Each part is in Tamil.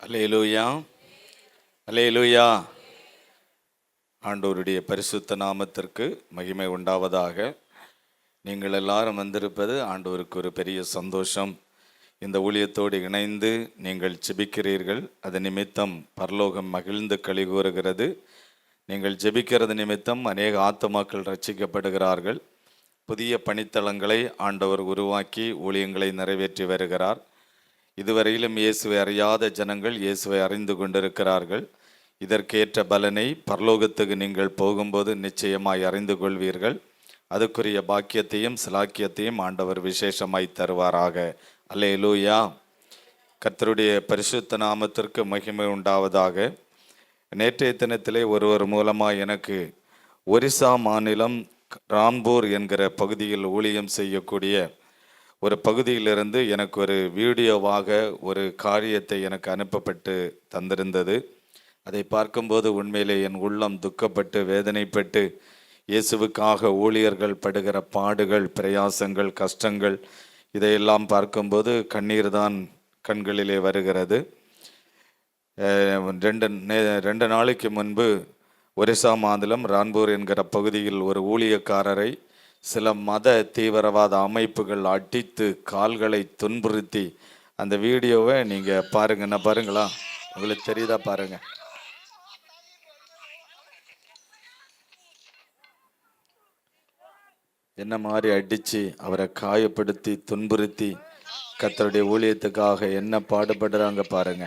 அல்லேலூயா, அல்லேலூயா. ஆண்டவருடைய பரிசுத்த நாமத்திற்கு மகிமை உண்டாவதாக. நீங்கள் எல்லாரும் வந்திருப்பது ஆண்டவருக்கு ஒரு பெரிய சந்தோஷம். இந்த ஊழியத்தோடு இணைந்து நீங்கள் ஜெபிக்கிறீர்கள். அது நிமித்தம் பரலோகம் மகிழ்ந்து களி கூறுகிறது. நீங்கள் ஜெபிக்கிறது நிமித்தம் அநேக ஆத்துமாக்கள் ரட்சிக்கப்படுகிறார்கள். புதிய பணித்தளங்களை ஆண்டவர் உருவாக்கி ஊழியங்களை நிறைவேற்றி வருகிறார். இதுவரையிலும் இயேசுவை அறியாத ஜனங்கள் இயேசுவை அறிந்து கொண்டிருக்கிறார்கள். இதற்கேற்ற பலனை பரலோகத்துக்கு நீங்கள் போகும்போது நிச்சயமாய் அறிந்து கொள்வீர்கள். அதுக்குரிய பாக்கியத்தையும் சிலாக்கியத்தையும் ஆண்டவர் விசேஷமாய் தருவாராக. அல்லேலூயா. கர்த்தருடைய பரிசுத்த நாமத்திற்கு மகிமை உண்டாவதாக. நேற்றைய தினத்திலே ஒருவர் மூலமாக எனக்கு ஒரிசா மாநிலம் ராம்பூர் என்கிற பகுதியில் ஊழியம் செய்யக்கூடிய ஒரு பகுதியிலிருந்து எனக்கு ஒரு வீடியோவாக ஒரு காரியத்தை எனக்கு அனுப்பப்பட்டு தந்திருந்தது. அதை பார்க்கும்போது உண்மையிலே என் உள்ளம் துக்கப்பட்டு வேதனைப்பட்டு, இயேசுவுக்காக ஊழியர்கள் படுகிற பாடுகள், பிரயாசங்கள், கஷ்டங்கள் இதையெல்லாம் பார்க்கும்போது கண்ணீர் தான் கண்களிலே வருகிறது. 2 நாளைக்கு முன்பு ஒரிசா மாநிலம் ரான்பூர் என்கிற பகுதியில் ஒரு ஊழியக்காரரை சில மத தீவிரவாத அமைப்புகள் அடித்து கால்களை துன்புறுத்தி, அந்த வீடியோவை நீங்கள் பாருங்கன்னா பாருங்களா, உங்களுக்கு தெரியுதா பாருங்க. என்ன மாதிரி அடித்து அவரை காயப்படுத்தி துன்புறுத்தி கர்த்தருடைய ஊழியத்துக்காக என்ன பாடுபடுறாங்க பாருங்க.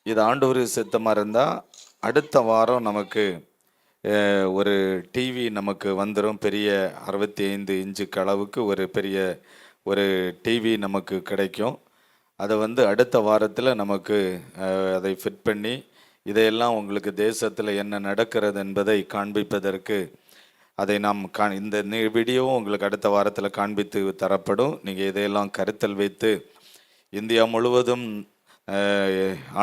இது ஆண்டவர் சித்தமாக இருந்தால் அடுத்த வாரம் நமக்கு ஒரு டிவி நமக்கு வந்துடும். பெரிய 65 இன்ச்சுக்கு அளவுக்கு ஒரு பெரிய ஒரு டிவி நமக்கு கிடைக்கும். அதை அடுத்த வாரத்தில் நமக்கு அதை ஃபிட் பண்ணி இதையெல்லாம் உங்களுக்கு தேசத்தில் என்ன நடக்கிறது என்பதை காண்பிப்பதற்கு அதை நாம் இந்த வீடியோவும் உங்களுக்கு அடுத்த வாரத்தில் காண்பித்து தரப்படும். நீங்கள் இதையெல்லாம் கருத்தில் வைத்து இந்தியா முழுவதும்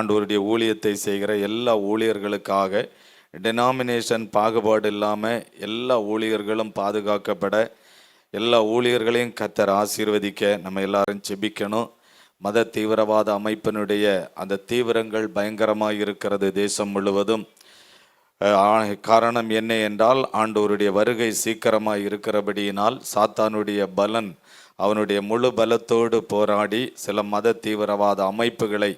ஆண்டவருடைய ஊழியத்தை செய்கிற எல்லா ஊழியர்களுக்காக டெனாமினேஷன் பாகுபாடு இல்லாமல் எல்லா ஊழியர்களும் பாதுகாக்கப்பட, எல்லா ஊழியர்களையும் கர்த்தர் ஆசீர்வதிக்க நம்ம எல்லாரும் ஜெபிக்கணும். மத தீவிரவாத அமைப்பினுடைய அந்த தீவிரங்கள் பயங்கரமாக இருக்கிறது தேசம் முழுவதும். காரணம் என்ன என்றால், ஆண்டவருடைய வருகை சீக்கிரமாக இருக்கிறபடியினால் சாத்தானுடைய பலன் அவனுடைய முழு பலத்தோடு போராடி சில மத தீவிரவாத அமைப்புகளை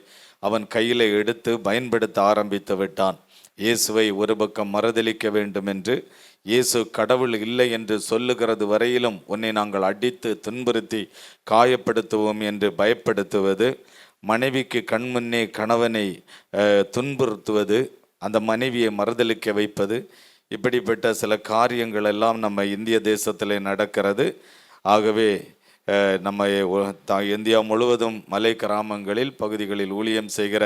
அவன் கையில் எடுத்து பயன்படுத்த ஆரம்பித்து விட்டான். இயேசுவை ஒரு பக்கம் மறுதலிக்க வேண்டும் என்று, இயேசு கடவுள் இல்லை என்று சொல்லுகிறது வரையிலும் உன்னை நாங்கள் அடித்து துன்புறுத்தி காயப்படுத்துவோம் என்று பயப்படுத்துவது, மனைவிக்கு கண்முன்னே கணவனை துன்புறுத்துவது, அந்த மனைவியை மறுதலிக்க வைப்பது, இப்படிப்பட்ட சில காரியங்கள் எல்லாம் நம்ம இந்திய தேசத்தில் நடக்கிறது. ஆகவே நம்ம இந்தியா முழுவதும் மலை கிராமங்களில் பகுதிகளில் ஊழியம் செய்கிற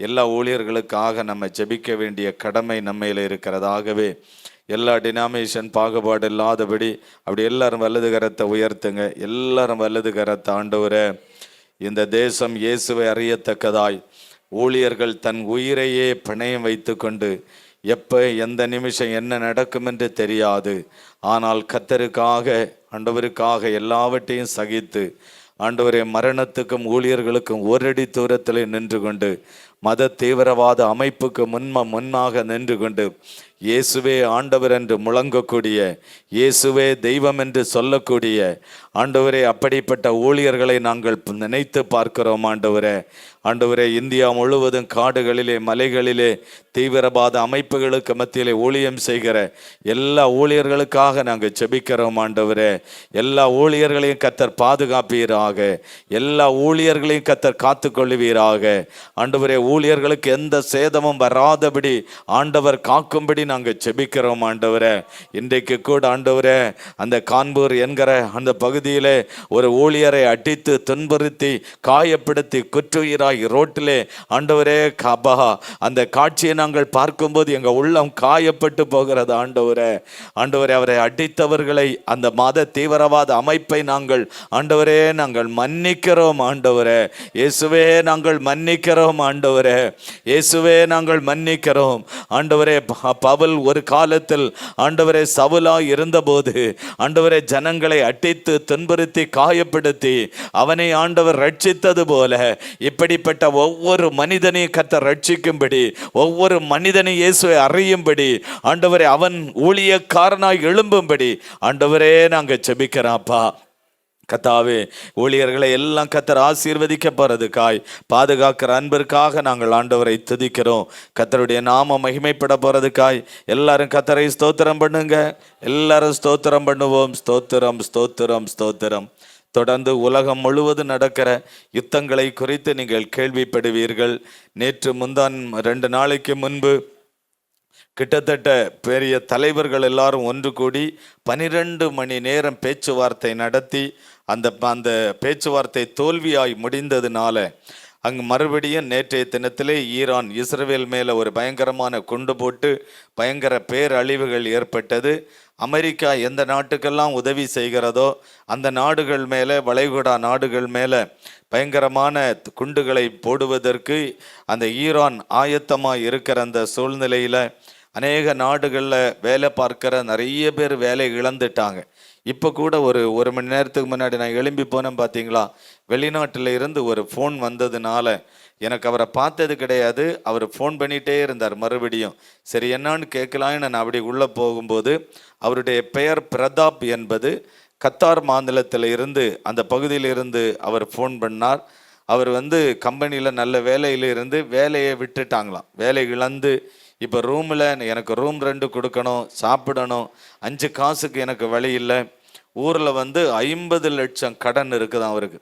எல்லா ஊழியர்களுக்காக நம்ம ஜெபிக்க வேண்டிய கடமை நம்மையில் இருக்கிறது. ஆகவே எல்லா டினாமினேஷன் பாகுபாடு இல்லாதபடி அப்படி எல்லாரும் வலது கரத்தை உயர்த்துங்க. எல்லாரும் வலது கரத்தை. ஆண்டவரே, இந்த தேசம் இயேசுவை அறியத்தக்கதாய் ஊழியர்கள் தன் உயிரையே பணயம் வைத்து கொண்டு எப்போ எந்த நிமிஷம் என்ன நடக்கும் என்று தெரியாது. ஆனால் கர்த்தருக்காக ஆண்டவருக்காக எல்லாவற்றையும் சகித்து, ஆண்டவரே, மரணத்துக்கும் ஊழியர்களுக்கும் ஓரடி தூரத்தில் நின்று கொண்டு, மத தீவிரவாத அமைப்புக்கு முன்னாக நின்று கொண்டு, இயேசுவே ஆண்டவர் என்று முழங்கக்கூடிய, இயேசுவே தெய்வம் என்று சொல்லக்கூடிய ஆண்டவரே, அப்படிப்பட்ட ஊழியர்களை நாங்கள் நினைத்து பார்க்கிறோம். ஆண்டவரே, இந்தியா முழுவதும் காடுகளிலே மலைகளிலே தீவிரவாத அமைப்புகளுக்கு மத்தியிலே ஊழியம் செய்கிற எல்லா ஊழியர்களுக்காக நாங்கள் ஜெபிக்கிறோம். ஆண்டவரே, எல்லா ஊழியர்களையும் கர்த்தர் பாதுகாப்பீராக, எல்லா ஊழியர்களையும் கர்த்தர் காத்துக்கொள்ளுவீராக. ஆண்டவரே, ஊழியர்களுக்கு எந்த சேதமும் வராதபடி ஆண்டவர் காக்கும்படி நாங்கள் ஜெபிக்கிறோம். ஆண்டவரே, இன்றைக்கு கூட ஆண்டவரே, அந்த கான்பூர் என்கிற அந்த பகுதியிலே ஒரு ஊழியரை அடித்து துன்புறுத்தி காயப்படுத்தி குற்றுயிராய் ரோட்டிலே ஆண்டவரே அந்த காட்சியை நாங்கள் பார்க்கும்போது எங்கள் உள்ளம் காயப்பட்டு போகிறது. ஆண்டவரே, அவரை அடித்தவர்களை, அந்த மத தீவிரவாத அமைப்பை நாங்கள் ஆண்டவரே நாங்கள் மன்னிக்கிறோம். ஆண்டவரே, இயேசுவே நாங்கள் மன்னிக்கிறோம். ஆண்டவரே, ஆண்டவரே. இயேசுவே நாங்கள் மன்னிக்கிறோம் ஆண்டவரே. பவுல் ஒரு காலத்தில் ஆண்டவரே சவுலாய் இருந்தபோது ஆண்டவரே ஜனங்களை அடித்து துன்புறுத்தி காயப்படுத்தி அவனை ஆண்டவர் ரட்சித்தது போல இப்படிப்பட்ட ஒவ்வொரு மனிதனையும் கர்த்தர் ரட்சிக்கும்படி, ஒவ்வொரு மனிதனையும் இயேசுவை அறியும்படி ஆண்டவரே அவன் ஊழியக்காரனாய் எழும்பும்படி ஆண்டவரே நாங்கள் ஜெபிக்கிறோம்ப்பா. கர்த்தாவே, ஊழியர்களை எல்லாம் கர்த்தர் ஆசீர்வதிக்க போறதுக்காய் பாதுகாக்கிற அன்பிற்காக நாங்கள் ஆண்டவரை துதிக்கிறோம். கர்த்தருடைய நாம மகிமைப்பட போறதுக்காய் எல்லாரும் கர்த்தரை ஸ்தோத்திரம் பண்ணுங்க. எல்லாரும் ஸ்தோத்திரம் பண்ணுவோம். ஸ்தோத்திரம், ஸ்தோத்திரம், ஸ்தோத்திரம். தொடர்ந்து உலகம் முழுவதும் நடக்கிற யுத்தங்களை குறித்து நீங்கள் கேள்விப்படுவீர்கள். நேற்று முந்தான் 2 நாளைக்கு முன்பு கிட்டத்தட்ட பெரிய தலைவர்கள் எல்லாரும் ஒன்று கூடி 12 மணி நேரம் பேச்சுவார்த்தை நடத்தி அந்த பேச்சுவார்த்தை தோல்வியாய் முடிந்ததுனால அங்கு மறுபடியும் நேற்றைய தினத்திலே ஈரான் இஸ்ரேல் மேலே ஒரு பயங்கரமான குண்டு போட்டு பயங்கர பேரழிவுகள் ஏற்பட்டது. அமெரிக்கா எந்த நாட்டுக்கெல்லாம் உதவி செய்கிறதோ அந்த நாடுகள் மேலே, வளைகுடா நாடுகள் மேலே பயங்கரமான குண்டுகளை போடுவதற்கு அந்த ஈரான் ஆயத்தமாக இருக்கிற அந்த சூழ்நிலையில் அநேக நாடுகளில் வேலை பார்க்குற நிறைய பேர் வேலை இழந்துட்டாங்க. இப்போ கூட ஒரு மணி நேரத்துக்கு முன்னாடி நான் எழும்பி போனேன். பார்த்தீங்களா, வெளிநாட்டில் இருந்து ஒரு ஃபோன் வந்ததுனால எனக்கு அவரை பார்த்தது கிடையாது. அவர் ஃபோன் பண்ணிகிட்டே இருந்தார் மறுபடியும். சரி என்னான்னு கேட்கலான்னு நான் அப்படி உள்ளே போகும்போது அவருடைய பெயர் பிரதாப் என்பது. கத்தார் மாநிலத்தில் இருந்து அந்த பகுதியில் இருந்து அவர் ஃபோன் பண்ணார். அவர் கம்பெனியில் நல்ல வேலையில் இருந்து வேலையை விட்டுட்டாங்களாம். வேலை இழந்து இப்போ ரூமில் எனக்கு ரூம் ரெண்ட் கொடுக்கணும், சாப்பிடணும், 5 காசுக்கு எனக்கு வழி இல்லை. ஊரில் 50 லட்சம் கடன் இருக்குது அவருக்கு.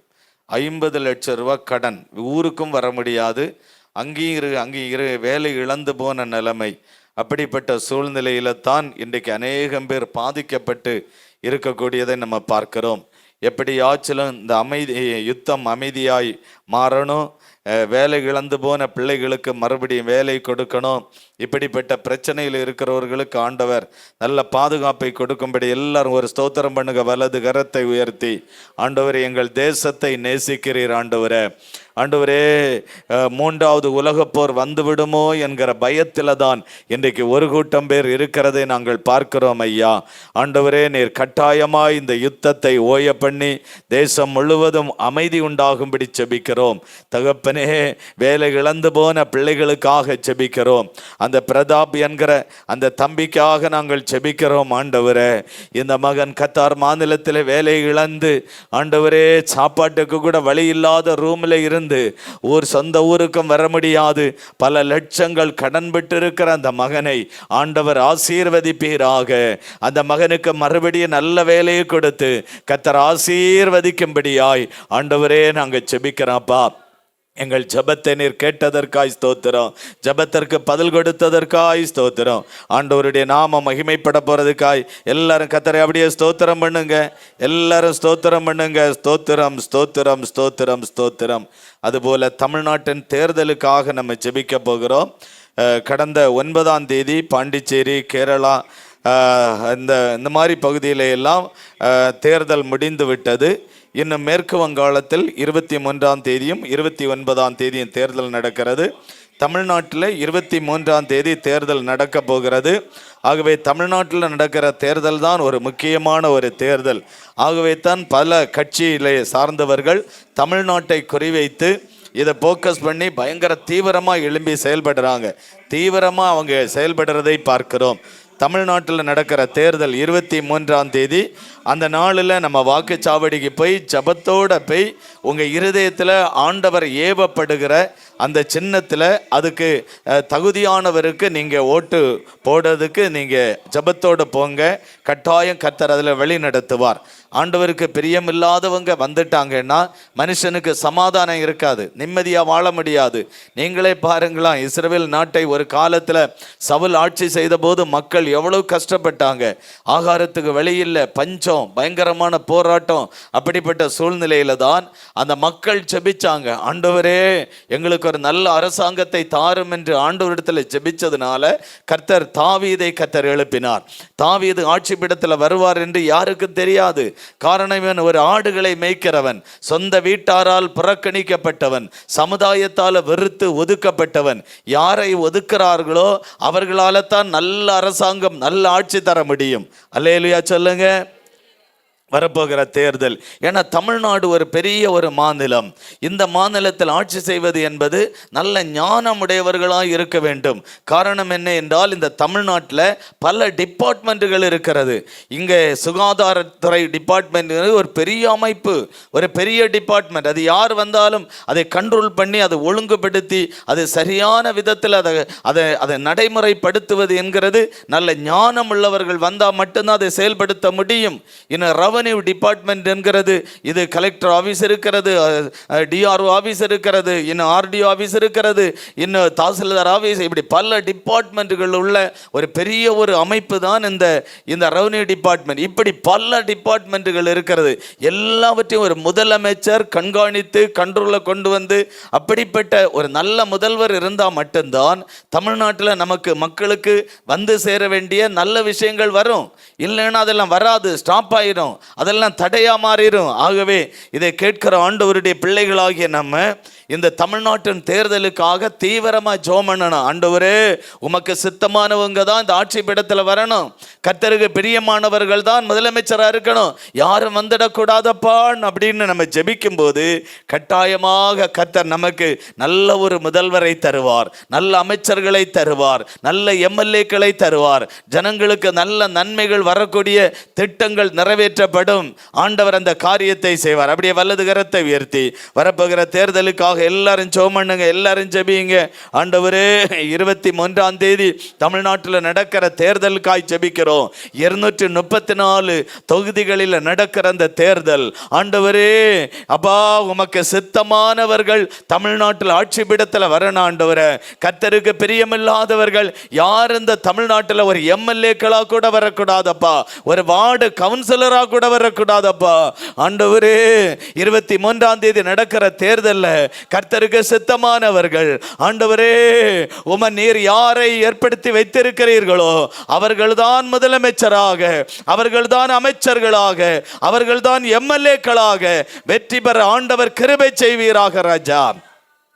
50 லட்சம் ரூபா கடன். ஊருக்கும் வர முடியாது, அங்கேயும் இரு வேலை இழந்து போன நிலைமை. அப்படிப்பட்ட சூழ்நிலையில தான் இன்றைக்கு அநேகம் பேர் பாதிக்கப்பட்டு இருக்கக்கூடியதை நம்ம பார்க்கிறோம். எப்படியாச்சிலும் இந்த யுத்தம் அமைதியாய் மாறணும். வேலை இழந்து போன பிள்ளைகளுக்கு மறுபடியும் வேலை கொடுக்கணும். இப்படிப்பட்ட பிரச்சனையில் இருக்கிறவர்களுக்கு ஆண்டவர் நல்ல பாதுகாப்பை கொடுக்கும்படி எல்லாரும் ஒரு ஸ்தோத்திரம் பண்ணுங்க. வலது கரத்தை உயர்த்தி, ஆண்டவரே எங்கள் தேசத்தை நேசிக்கிறீர் ஆண்டவரே. ஆண்டவரே, 3வது உலகப்போர் வந்துவிடுமோ என்கிற பயத்தில் தான் இன்றைக்கு ஒரு கூட்டம் பேர் இருக்கிறதை நாங்கள் பார்க்கிறோம் ஐயா. ஆண்டவரே, நீர் கட்டாயமாய் இந்த யுத்தத்தை ஓய பண்ணி தேசம் முழுவதும் அமைதி உண்டாகும்படி செபிக்கிறோம் தகப்பனே. வேலை இழந்து போன பிள்ளைகளுக்காக செபிக்கிறோம். அந்த பிரதாப் என்கிற அந்த தம்பிக்காக நாங்கள் செபிக்கிறோம் ஆண்டவரே. இந்த மகன் கத்தார் மாநிலத்தில் வேலை இழந்து ஆண்டவரே சாப்பாட்டுக்கு கூட வழி இல்லாத ரூமில் இருந்து சொந்த ஊருக்கும் வர முடியாது, பல லட்சங்கள் கடன் பெற்று இருக்கிற அந்த மகனை ஆண்டவர் ஆசீர்வதிப்பீராக. அந்த மகனுக்கு மறுபடியும் நல்ல வேலையை கொடுத்து கர்த்தர் ஆசீர்வதிக்கும்படியாய் ஆண்டவரே நாங்கள் செபிக்கிறோம்ப்பா. எங்கள் ஜபத்தை நீர் கேட்டதற்காய் ஸ்தோத்திரம். ஜபத்திற்கு பதில் கொடுத்ததற்காய் ஸ்தோத்திரம். ஆண்டவருடைய நாம மகிமைப்பட போறதுக்காய் எல்லாரும் கர்த்தரை அப்படியே ஸ்தோத்திரம் பண்ணுங்க. எல்லாரும் ஸ்தோத்திரம் பண்ணுங்க. ஸ்தோத்திரம், ஸ்தோத்திரம், ஸ்தோத்திரம், ஸ்தோத்திரம். அதுபோல தமிழ்நாட்டின் தேர்தலுக்காக நம்ம ஜெபிக்க போகிறோம். கடந்த 9ஆம் தேதி பாண்டிச்சேரி, கேரளா இந்த மாதிரி பகுதியில எல்லாம் தேர்தல் முடிந்து விட்டது. இன்னும் மேற்கு வங்காளத்தில் 23ஆம் தேதியும் 29ஆம் தேதியும் தேர்தல் நடக்கிறது. தமிழ்நாட்டில் 23ஆம் தேதி தேர்தல் நடக்க போகிறது. ஆகவே தமிழ்நாட்டில் நடக்கிற தேர்தல் தான் ஒரு முக்கியமான ஒரு தேர்தல். ஆகவே தான் பல கட்சியிலே சார்ந்தவர்கள் தமிழ்நாட்டை குறிவைத்து இதை ஃபோக்கஸ் பண்ணி பயங்கர தீவிரமாக எழும்பி செயல்படுறாங்க. தீவிரமாக அவங்க செயல்படுறதை பார்க்கிறோம். தமிழ்நாட்டில் நடக்கிற தேர்தல் 23ஆம் தேதி. அந்த நாளில் நம்ம வாக்குச்சாவடிக்கு போய் ஜபத்தோட போய் உங்கள் இருதயத்தில் ஆண்டவர் ஏவப்படுகிற அந்த சின்னத்தில் அதுக்கு தகுதியானவருக்கு நீங்கள் ஓட்டு போடுறதுக்கு நீங்கள் ஜபத்தோடு போங்க. கட்டாயம் கர்த்தர் அதில் வழி நடத்துவார். ஆண்டவருக்கு பிரியமில்லாதவங்க வந்துட்டாங்கன்னா மனுஷனுக்கு சமாதானம் இருக்காது, நிம்மதியாக வாழ முடியாது. நீங்களே பாருங்களாம், இஸ்ரவேல் நாட்டை ஒரு காலத்தில் சவுல் ஆட்சி செய்த போது மக்கள் எவ்வளவு கஷ்டப்பட்டாங்க. ஆகாரத்துக்கு வழி இல்லை, பஞ்சம், பயங்கரமான போராட்டம். அப்படிப்பட்ட சூழ்நிலையில தான் அந்த மக்கள் ஜெபிச்சாங்க, ஆண்டவரே எங்களுக்கு ஒரு நல்ல அரசாங்கத்தை தாரும் என்று ஆண்டவரிடத்தில் ஜெபிச்சதுனால கர்த்தர் தாவீதை கர்த்தர் எழுப்பினார். தாவீது ஆட்சி பீடத்தில் வருவார் என்று யாருக்கும் தெரியாது. காரணம், இவன் ஒரு ஆடுகளை மேய்க்கிறவன், சொந்த வீட்டாரால் புறக்கணிக்கப்பட்டவன், சமுதாயத்தால் வெறுத்து ஒதுக்கப்பட்டவன். யாரை ஒதுக்கிறார்களோ அவர்களால தான் நல்ல அரசாங்கம், நல்ல ஆட்சி தர முடியும். அல்லேலூயா சொல்லுங்க. வரப்போகிற தேர்தல், ஏன்னா தமிழ்நாடு ஒரு பெரிய ஒரு மாநிலம். இந்த மாநிலத்தில் ஆட்சி செய்வது என்பது நல்ல ஞானமுடையவர்களாக இருக்க வேண்டும். காரணம் என்ன என்றால், இந்த தமிழ்நாட்டில் பல டிபார்ட்மெண்ட்டுகள் இருக்கிறது. இங்கே சுகாதாரத்துறை டிபார்ட்மெண்ட் ஒரு பெரிய அமைப்பு, ஒரு பெரிய டிபார்ட்மெண்ட். அது யார் வந்தாலும் அதை கண்ட்ரோல் பண்ணி, அதை ஒழுங்குபடுத்தி, அது சரியான விதத்தில் அதை நடைமுறைப்படுத்துவது என்கிறது நல்ல ஞானம் உள்ளவர்கள் வந்தால் மட்டும்தான் அதை செயல்படுத்த முடியும். இன்னும் ரெவன்யூ டிபார்ட்மெண்ட் என்கிறது, இது கலெக்டர் ஆஃபீஸ் இருக்கிறது, டிஆர்ஓ ஆஃபீஸ் இருக்கிறது, இன்னும் ஆர்டிஓ ஆஃபீஸ் இருக்கிறது, இன்னும் தாசில்தார் ஆஃபீஸ், இப்படி பல டிபார்ட்மெண்ட்டுகள் உள்ள ஒரு பெரிய ஒரு அமைப்பு தான் இந்த ரெவன்யூ டிபார்ட்மெண்ட். இப்படி பல டிபார்ட்மெண்ட்டுகள் இருக்கிறது. எல்லாவற்றையும் ஒரு முதலமைச்சர் கண்காணித்து கண்ட்ரோலில் கொண்டு வந்து, அப்படிப்பட்ட ஒரு நல்ல முதல்வர் இருந்தால் மட்டும்தான் தமிழ்நாட்டில் நமக்கு மக்களுக்கு வந்து சேர வேண்டிய நல்ல விஷயங்கள் வரும். இல்லைன்னா அதெல்லாம் வராது, ஸ்டாப் ஆயிரும், அதெல்லாம் தடையா மாறிடும். ஆகவே இதை கேட்கிற ஆண்டவருடைய பிள்ளைகளாகிய நம்ம இந்த தமிழ்நாட்டின் தேர்தலுக்காக தீவிரமாக ஜெபம் பண்ணணும். ஆண்டவரே, உமக்கு சித்தமானவங்க தான் இந்த ஆட்சி பீடத்தில் வரணும், கர்த்தருக்கு பிரியமானவர்கள் தான் முதலமைச்சராக இருக்கணும், யாரும் வந்துடக்கூடாதப்பான் அப்படின்னு நம்ம ஜெபிக்கும் போது கட்டாயமாக கர்த்தர் நமக்கு நல்ல ஒரு முதல்வரை தருவார், நல்ல அமைச்சர்களை தருவார், நல்ல எம்எல்ஏக்களை தருவார், ஜனங்களுக்கு நல்ல நன்மைகள் வரக்கூடிய திட்டங்கள் நிறைவேற்றப்படும். ஆண்டவர் அந்த காரியத்தை செய்வார். அப்படியே வலது கரத்தை உயர்த்தி வரப்போகிற தேர்தலுக்காக எல்லாரும் ஜெபம் பண்ணுங்க, எல்லாரும் ஜெபிங்க. ஆண்டவரே, 23ஆம் தேதி தமிழ்நாட்டில் நடக்கிற தேர்தலுக்காய் ஜெபிக்கிறோம். 234 தொகுதிகளில் நடக்கிற அந்த தேர்தல், ஆண்டவரே அப்பா, உமக்கு சித்தமானவர்கள் தமிழ்நாட்டில் ஆட்சி பீடத்தில் வரணும். ஆண்டவரே, கர்த்தருக்கு பிரியமில்லாதவர்கள் யார் இந்த தமிழ்நாட்டில் ஒரு எம்எல்ஏக்களா கூட வரக்கூடாதப்பா, ஒரு வார்டு கவுன்சிலரா கூட வரக்கூடாதப்பா. ஆண்டவரே, 23ஆம் தேதி நடக்கிற தேர்தலில் கர்த்தருக்கு சித்தமானவர்கள், ஆண்டவரே, நீர் யாரை ஏற்படுத்தி வைத்திருக்கிறீர்களோ அவர்கள்தான் முதலமைச்சராக, அவர்கள்தான் அமைச்சர்களாக, அவர்கள்தான் எம்எல்ஏக்களாக வெற்றி பெற ஆண்டவர் கிருபை செய்வீராக ராஜா.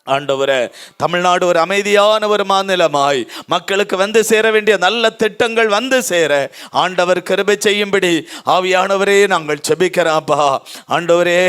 ஆண்டவரே, தமிழ்நாடு ஒரு அமைதியான ஒரு மாநிலமாய் மக்களுக்கு வந்து சேர வேண்டிய நல்ல திட்டங்கள் வந்து சேர ஆண்டவர் கிருபை செய்யும்படி ஆவியானவரே நாங்கள் ஜெபிக்கிறோம்ப்பா. ஆண்டவரே,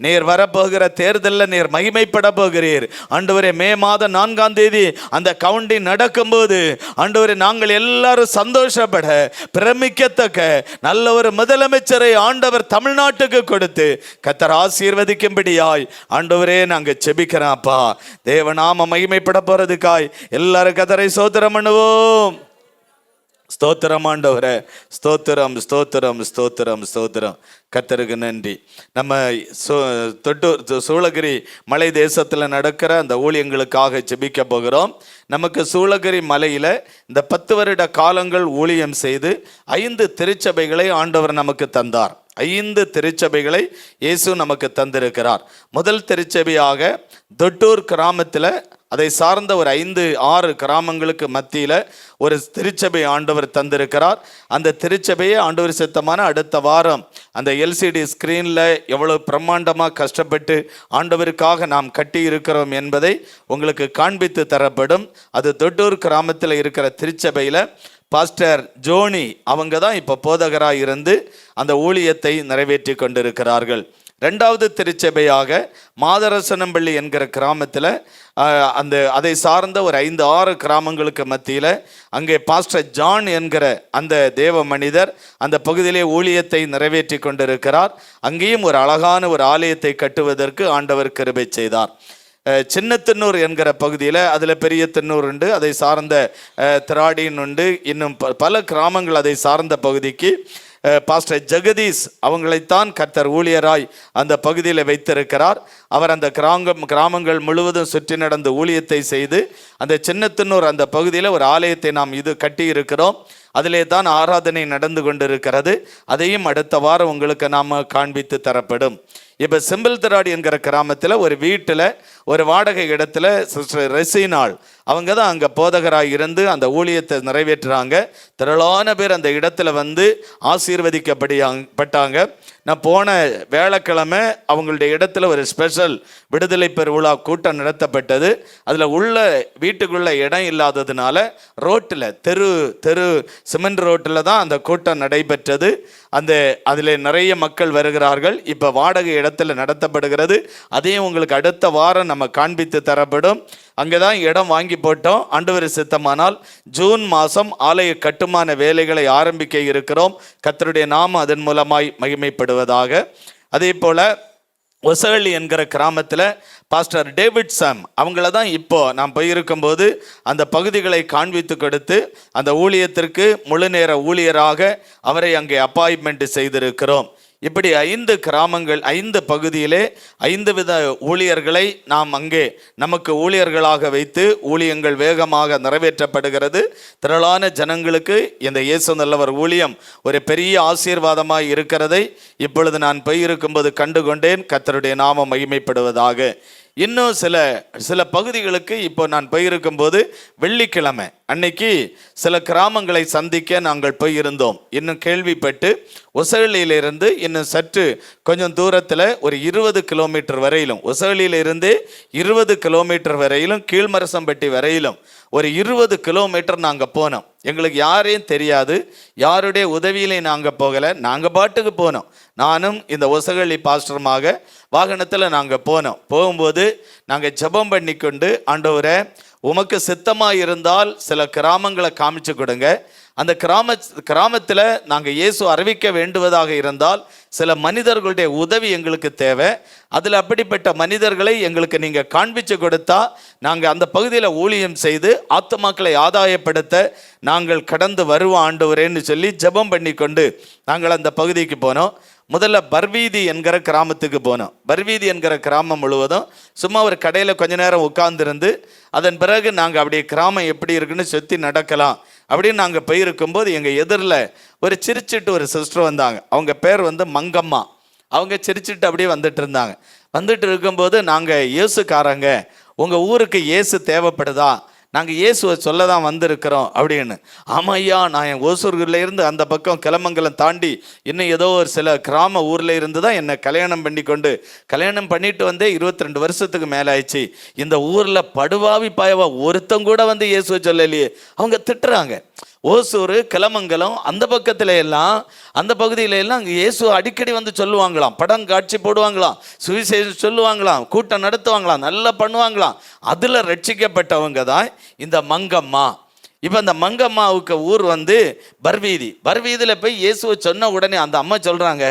நீர் வரப்போகிற தேர்தலில் நீர் மகிமைப்பட போகிறீர். ஆண்டவரே, மே மாதம் 4ஆம் தேதி அந்த கவுண்டிங் நடக்கும்போது ஆண்டவரே, நாங்கள் எல்லாரும் சந்தோஷப்பட பிரமிக்கத்தக்க நல்ல ஒரு முதலமைச்சரை ஆண்டவர் தமிழ்நாட்டுக்கு கொடுத்து கர்த்தர் ஆசீர்வதிக்கும்படியாய் ஆண்டவரே நாங்கள் ஜெபிக்கிறோம்ப்பா. தேவநாம மகிமைப்பட போறதுக்காய் எல்லாரும் கர்த்தரை ஸ்தோத்திரம் பண்ணுவோம். ஸ்தோத்திரம் ஆண்டவரே, ஸ்தோத்திரம் ஸ்தோத்திரம் ஸ்தோத்திரம் ஸ்தோத்திரம். கர்த்தருக்கு நன்றி. நம்ம சூளகிரி மலை தேசத்தில் நடக்கிற அந்த ஊழியங்களுக்காக ஜெபிக்க போகிறோம். நமக்கு சூளகிரி மலையில் இந்த 10 வருட காலங்கள் ஊழியம் செய்து 5 திருச்சபைகளை ஆண்டவர் நமக்கு தந்தார். 5 திருச்சபைகளை இயேசு நமக்கு தந்திருக்கிறார். முதல் திருச்சபையாக தொட்டூர் கிராமத்தில் அதை சார்ந்த ஒரு 5-6 கிராமங்களுக்கு மத்தியில் ஒரு திருச்சபை ஆண்டவர் தந்திருக்கிறார். அந்த திருச்சபையை ஆண்டவர் சித்தமான அடுத்த வாரம் அந்த எல்சிடி ஸ்க்ரீனில் எவ்வளவு பிரம்மாண்டமாக கஷ்டப்பட்டு ஆண்டவருக்காக நாம் கட்டி இருக்கிறோம் என்பதை உங்களுக்கு காண்பித்து தரப்படும். அது தொட்டூர் கிராமத்தில் இருக்கிற திருச்சபையில் பாஸ்டர் ஜோனி அவங்க தான் இப்போ போதகராக இருந்து அந்த ஊழியத்தை நிறைவேற்றி கொண்டிருக்கிறார்கள். 2வது திருச்சபையாக மாதரசனம்பள்ளி என்கிற கிராமத்தில் அதை சார்ந்த ஒரு 5-6 கிராமங்களுக்கு மத்தியில் அங்கே பாஸ்டர் ஜான் என்கிற அந்த தேவ மனிதர் அந்த பகுதியிலே ஊழியத்தை நிறைவேற்றி கொண்டிருக்கிறார். அங்கேயும் ஒரு அழகான ஒரு ஆலயத்தை கட்டுவதற்கு ஆண்டவர் கிருபை செய்தார். சின்னத்தின்னூர் என்கிற பகுதியில், அதில் பெரிய தின்னூர் உண்டு, அதை சார்ந்த திராடின் உண்டு, இன்னும் பல கிராமங்கள் அதை சார்ந்த பகுதிக்கு பாஸ்டர் ஜெகதீஷ் அவங்களைத்தான் கர்த்தர் ஊழியராய் அந்த பகுதியில் வைத்திருக்கிறார். அவர் அந்த கிராமங்கள் முழுவதும் சுற்றி நடந்து ஊழியத்தை செய்து அந்த சின்னத்தின்னூர் அந்த பகுதியில் ஒரு ஆலயத்தை நாம் கட்டி இருக்கிறோம். அதிலே தான் ஆராதனை நடந்து கொண்டிருக்கிறது. அதையும் அடுத்த வாரம் உங்களுக்கு நாம் காண்பித்து தரப்படும். இப்போ செம்பில்தராடி என்கிற கிராமத்தில் ஒரு வீட்டில் ஒரு வாடகை இடத்துல சிஸ்டர் ரெசினாள் அவங்க தான் அங்கே போதகராக இருந்து அந்த ஊழியத்தை நிறைவேற்றுறாங்க. திரளான பேர் அந்த இடத்துல வந்து ஆசீர்வதிக்கப்பட்டாங்க. நான் போன வேலைக்கிழமை அவங்களுடைய இடத்துல ஒரு ஸ்பெஷல் விடுதலை பெருவிழா கூட்டம் நடத்தப்பட்டது. அதில் உள்ள வீட்டுக்குள்ள இடம் இல்லாததுனால ரோட்டில் தெரு சிமெண்ட் ரோட்டில் தான் அந்த கூட்டம் நடைபெற்றது. அதில் நிறைய மக்கள் வருகிறார்கள். இப்போ வாடகை இடத்துல நடத்தப்படுகிறது. அதையும் உங்களுக்கு அடுத்த வாரம் நம்ம காண்பித்து தரப்படும். அங்கே தான் இடம் வாங்கி போட்டோம். ஆண்டவர் சித்தமானால் ஜூன் மாதம் ஆலய கட்டுமான வேலைகளை ஆரம்பிக்க இருக்கிறோம். கர்த்தருடைய நாமம் அதன் மூலமாய் மகிமைப்படுவதாக. அதே போல் ஒசகள்ளி என்கிற கிராமத்தில் பாஸ்டர் டேவிட் சாம் அவங்கள தான் இப்போ நான் போயிருக்கும்போது அந்த பகுதிகளை காண்பித்து கொடுத்து அந்த ஊழியத்திற்கு முழு நேர ஊழியராக அவரை அங்கே அப்பாயின்மெண்ட் செய்திருக்கிறோம். இப்படி 5 கிராமங்கள் 5 பகுதியிலே 5 வித ஊழியர்களை நாம் அங்கே நமக்கு ஊழியர்களாக வைத்து ஊழியங்கள் வேகமாக நிறைவேற்றப்படுகிறது. திரளான ஜனங்களுக்கு இந்த இயேசு நல்லவர் ஊழியம் ஒரு பெரிய ஆசீர்வாதமாக இருக்கிறதை இப்பொழுது நான் போயிருக்கும்போது கண்டுகொண்டேன். கர்த்தருடைய நாமம் மகிமைப்படுவதாக. இன்னும் சில பகுதிகளுக்கு இப்போ நான் போயிருக்கும்போது வெள்ளிக்கிழமை அன்னைக்கு சில கிராமங்களை சந்திக்க நாங்கள் போயிருந்தோம். இன்னும் கேள்விப்பட்டு ஒசகலியிலிருந்து இன்னும் சற்று கொஞ்சம் தூரத்தில் ஒரு 20 கிலோமீட்டர் வரையிலும், ஒசகலியிலிருந்து 20 கிலோமீட்டர் வரையிலும், கீழ்மரசம்பட்டி வரையிலும் ஒரு 20 கிலோமீட்டர் நாங்கள் போனோம். எங்களுக்கு யாரையும் தெரியாது, யாருடைய உதவியிலையும் நாங்கள் போகலை, நாங்கள் பாட்டுக்கு போனோம். நானும் இந்த ஒசகள்ளி பாஸ்டருமாக வாகனத்தில் நாங்கள் போனோம். போகும்போது நாங்கள் ஜெபம் பண்ணி கொண்டு, ஆண்டவரே உமக்கு சித்தமாக இருந்தால் சில கிராமங்களை காமிச்சு கொடுங்க, அந்த கிராமத்தில் நாங்கள் இயேசு அறிவிக்க வேண்டுவதாக இருந்தால் சில மனிதர்களுடைய உதவி எங்களுக்கு தேவை, அதில் அப்படிப்பட்ட மனிதர்களை எங்களுக்கு நீங்கள் காண்பிச்சு கொடுத்தா நாங்கள் அந்த பகுதியில் ஊழியம் செய்து ஆத்துமாக்களை ஆதாயப்படுத்த நாங்கள் கடந்து வருவோம் ஆண்டவரேன்னு சொல்லி ஜெபம் பண்ணி கொண்டு நாங்கள் அந்த பகுதிக்கு போனோம். முதல்ல பர்வீதி என்கிற கிராமத்துக்கு போனோம். பர்வீதி என்கிற கிராமம் முழுவதும் சும்மா ஒரு கடையில் கொஞ்ச நேரம் உட்கார்ந்துருந்து அதன் பிறகு நாங்கள் அப்படியே கிராமம் எப்படி இருக்குன்னு சுற்றி நடக்கலாம் அப்படின்னு நாங்கள் போயிருக்கும்போது எங்கள் எதிரில் ஒரு சிரிச்சிட்டு ஒரு சிஸ்டர் வந்தாங்க. அவங்க பேர் வந்து மங்கம்மா. அவங்க சிரிச்சிட்டு அப்படியே வந்துட்டு இருந்தாங்க. வந்துட்டு இருக்கும்போது நாங்கள் இயேசுக்காரங்க, உங்கள் ஊருக்கு இயேசு தேவைப்படுதா, நாங்கள் இயேசுவை சொல்ல தான் வந்திருக்கிறோம் அப்படின்னு. ஆமாம் ஐயா, நான் என் ஓசூர்ல இருந்து அந்த பக்கம் கிளமங்கலம் தாண்டி இன்னும் ஏதோ ஒரு சில கிராம ஊரில் இருந்து தான் என்னை கல்யாணம் பண்ணிட்டு வந்தே 22 வருஷத்துக்கு மேலே ஆயிடுச்சு. இந்த ஊரில் படுவாவி பாயவா ஒருத்தங்கூட வந்து இயேசுவை சொல்லலையே. அவங்க திட்டுறாங்க. ஓசூர் கிளமங்கலம் அந்த பக்கத்துல எல்லாம், அந்த பகுதியில எல்லாம் இயேசு அடிக்கடி வந்து சொல்லுவாங்களாம், படம் காட்சி போடுவாங்களாம், சுவிசேஷம் சொல்லுவாங்களாம், கூட்டம் நடத்துவாங்களாம், நல்லா பண்ணுவாங்களாம். அதில் ரட்சிக்கப்பட்டவங்க தான் இந்த மங்கம்மா. இப்போ அந்த மங்கம்மாவுக்கு ஊர் வந்து பர்வீதியில் போய் இயேசுவை சொன்ன உடனே அந்த அம்மா சொல்கிறாங்க,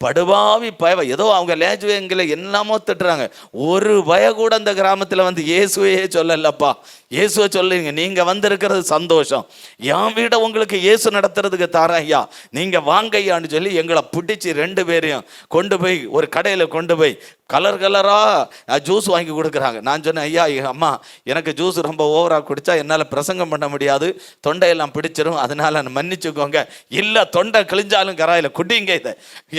படுபாவி பயவ, ஏதோ அவங்க லேஜுவேங்களை என்னமோ திட்டுறாங்க, ஒரு பய கூட அந்த கிராமத்தில் வந்து இயேசுவையே சொல்லலப்பா, இயேசுவை சொல்லுங்க, நீங்கள் வந்திருக்கிறது சந்தோஷம், என் வீடை உங்களுக்கு இயேசு நடத்துறதுக்கு தாரேன் ஐயா, நீங்கள் வாங்க ஐயான்னு சொல்லி எங்களை பிடிச்சி 2 பேரையும் கொண்டு போய் ஒரு கடையில் கொண்டு போய் கலராக ஜூஸ் வாங்கி கொடுக்குறாங்க. நான் சொன்னேன், ஐயா அம்மா எனக்கு ஜூஸ் ரொம்ப ஓவராக குடித்தா என்னால் பிரசங்கம் பண்ண முடியாது, தொண்டையெல்லாம் பிடிச்சிரும், அதனால் மன்னிச்சுக்கோங்க. இல்லை தொண்டை கிழிஞ்சாலும் கராயில் குடிங்க, இதை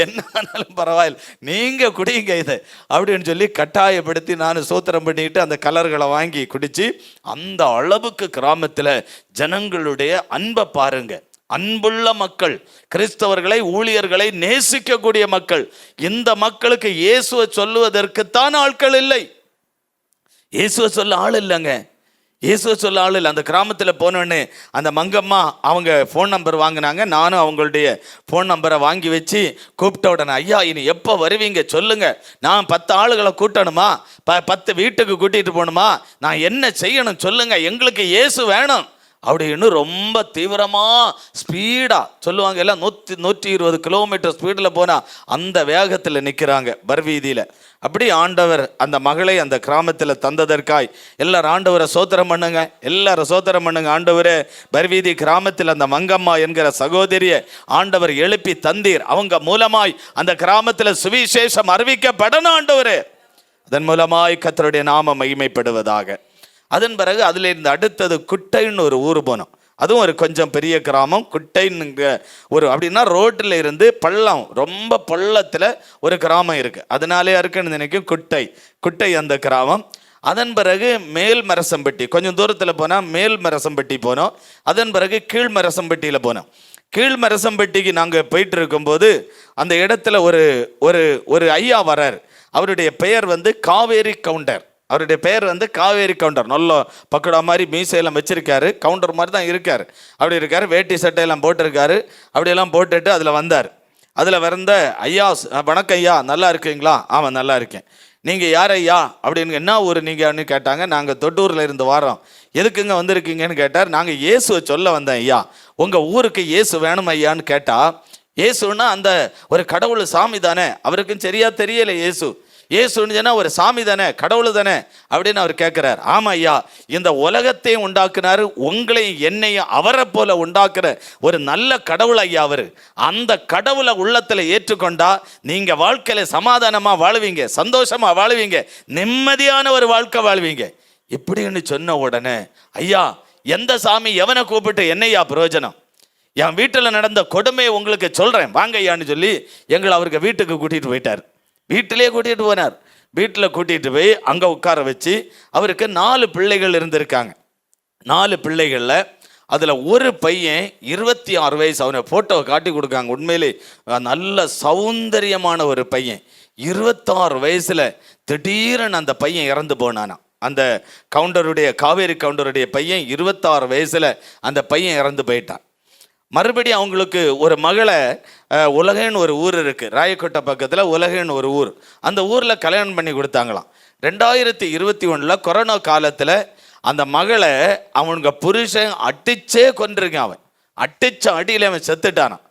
என்ன ஆனாலும் பரவாயில்ல, நீங்கள் குடிங்க இதை அப்படின்னு சொல்லி கட்டாயப்படுத்தி நான் சோத்திரம் பண்ணிட்டு அந்த கலர்களை வாங்கி குடித்து அந்த அளவுக்கு கிராமத்தில் ஜனங்களுடைய அன்பை பாருங்க. அன்புள்ள மக்கள், கிறிஸ்தவர்களை ஊழியர்களை நேசிக்கக்கூடிய மக்கள். இந்த மக்களுக்கு இயேசுவை சொல்லுவதற்குத்தான் ஆட்கள் இல்லை, இயேசுவை சொல்ல ஆள் இல்லைங்க, இயேசுவை சொல்ல ஆள் இல்லை. அந்த கிராமத்தில் போனோன்னு அந்த மங்கம்மா அவங்க ஃபோன் நம்பர் வாங்கினாங்க. நானும் அவங்களுடைய ஃபோன் நம்பரை வாங்கி வச்சு கூப்பிட்ட உடனே, ஐயா இனி எப்போ வருவீங்க சொல்லுங்க, நான் 10 ஆளுகளை கூட்டணுமா, 10 வீட்டுக்கு கூட்டிகிட்டு போகணுமா, நான் என்ன செய்யணும் சொல்லுங்க, எங்களுக்கு இயேசு வேணும் அப்படின்னு ரொம்ப தீவிரமாக ஸ்பீடாக சொல்லுவாங்க. எல்லாம் 120 கிலோமீட்டர் ஸ்பீடில் போனால் அந்த வேகத்தில் நிற்கிறாங்க பர்வீதியில். அப்படி ஆண்டவர் அந்த மகளை அந்த கிராமத்தில் தந்ததற்காய் எல்லாரும் ஆண்டவரை சோத்திரம் பண்ணுங்க, எல்லாரும் சோத்திரம் பண்ணுங்க. ஆண்டவரே, பர்வீதி கிராமத்தில் அந்த மங்கம்மா என்கிற சகோதரியை ஆண்டவர் எழுப்பி தந்தீர், அவங்க மூலமாய் அந்த கிராமத்தில் சுவிசேஷம் அறிவிக்கப்படணும் ஆண்டவரே, அதன் மூலமாய் கர்த்தருடைய நாமம் மகிமைப்படுவதாக. அதன் பிறகு அதில் இருந்து அடுத்தது குட்டைன்னு ஒரு ஊர் போனோம். அதுவும் ஒரு கொஞ்சம் பெரிய கிராமம். குட்டைன்னு ஒரு அப்படின்னா ரோட்டில் இருந்து பள்ளம், ரொம்ப பள்ளத்தில் ஒரு கிராமம் இருக்குது. அதனாலே இருக்குன்னு நினைக்கும் குட்டை. குட்டை அந்த கிராமம். அதன் பிறகு மேல்மரசம்பட்டி, கொஞ்சம் தூரத்தில் போனால் மேல்மரசம்பட்டி போனோம். அதன் பிறகு கீழ்மரசம்பட்டியில் போனோம். கீழ்மரசம்பட்டிக்கு நாங்கள் போயிட்டு இருக்கும்போது அந்த இடத்துல ஒரு ஒரு ஒரு ஐயா வரார். அவருடைய பெயர் வந்து காவேரி கவுண்டர். அவருடைய பெயர் வந்து காவேரி கவுண்டர். நல்ல பக்கடா மாதிரி மீசையெல்லாம் வச்சிருக்காரு, கவுண்டர் மாதிரி தான் இருக்கார். அப்படி இருக்கார், வேட்டி சட்டையெல்லாம் போட்டிருக்காரு. அப்படியெல்லாம் போட்டுட்டு அதில் வந்தார். அதில் வந்த ஐயா, வணக்கம் ஐயா, நல்லா இருக்கீங்களா? ஆமாம் நல்லா இருக்கேன். நீங்கள் யார் ஐயா அப்படின்னு, என்ன ஊர் நீங்கன்னு கேட்டாங்க. நாங்கள் தொட்டூரில் இருந்து வரோம். எதுக்குங்க வந்திருக்கீங்கன்னு கேட்டார். நாங்கள் இயேசுவை சொல்ல வந்தேன் ஐயா. உங்கள் ஊருக்கு இயேசு வேணும் ஐயான்னு கேட்டால், இயேசுன்னா அந்த ஒரு கடவுள் சாமி தானே, அவருக்கும் சரியா தெரியலை இயேசு. இயேசுன்னு சொன்னால் ஒரு சாமி தானே, கடவுள் தானே அப்படின்னு அவர் கேட்குறார். ஆமாம் ஐயா, இந்த உலகத்தையும் உண்டாக்குனாரு, உங்களையும் என்னையும் அவரை போல உண்டாக்குற ஒரு நல்ல கடவுள் ஐயா அவர். அந்த கடவுளை உள்ளத்தில் ஏற்றுக்கொண்டா நீங்கள் வாழ்க்கையில் சமாதானமாக வாழ்வீங்க, சந்தோஷமாக வாழ்வீங்க, நிம்மதியான ஒரு வாழ்க்கை வாழ்வீங்க இப்படின்னு சொன்ன உடனே, ஐயா எந்த சாமி எவனை கூப்பிட்டு என்னையா பிரயோஜனம், என் வீட்டில் நடந்த கொடுமையை உங்களுக்கு சொல்கிறேன் வாங்க ஐயான்னு சொல்லி எங்களை அவருக்கு வீட்டுக்கு கூட்டிகிட்டு போயிட்டார். வீட்டிலே கூட்டிகிட்டு போனார். வீட்டில் கூட்டிகிட்டு போய் அங்கே உட்கார வச்சு, அவருக்கு 4 பிள்ளைகள் இருந்திருக்காங்க. 4 பிள்ளைகளில் அதில் ஒரு பையன் 26 வயசு. அவனை ஃபோட்டோவை காட்டி கொடுக்காங்க. உண்மையிலே நல்ல சௌந்தரியமான ஒரு பையன். 26 வயசில் திடீர்னு அந்த பையன் இறந்து போனானா. அந்த கவுண்டருடைய, காவேரி கவுண்டருடைய பையன் 26 வயசில் அந்த பையன் இறந்து போயிட்டான். மறுபடியும் அவங்களுக்கு ஒரு மகளை, உலகன்னு ஒரு ஊர் இருக்குது, ராயக்கோட்டை பக்கத்தில் உலகன்னு ஒரு ஊர், அந்த ஊரில் கல்யாணம் பண்ணி கொடுத்தாங்களாம். 2021 கொரோனா காலத்தில் அந்த மகளை அவனுங்க புருஷன் அடிச்சே கொண்டிருக்கான். அவன் அடிச்ச அடியில் அவன் செத்துட்டானான்.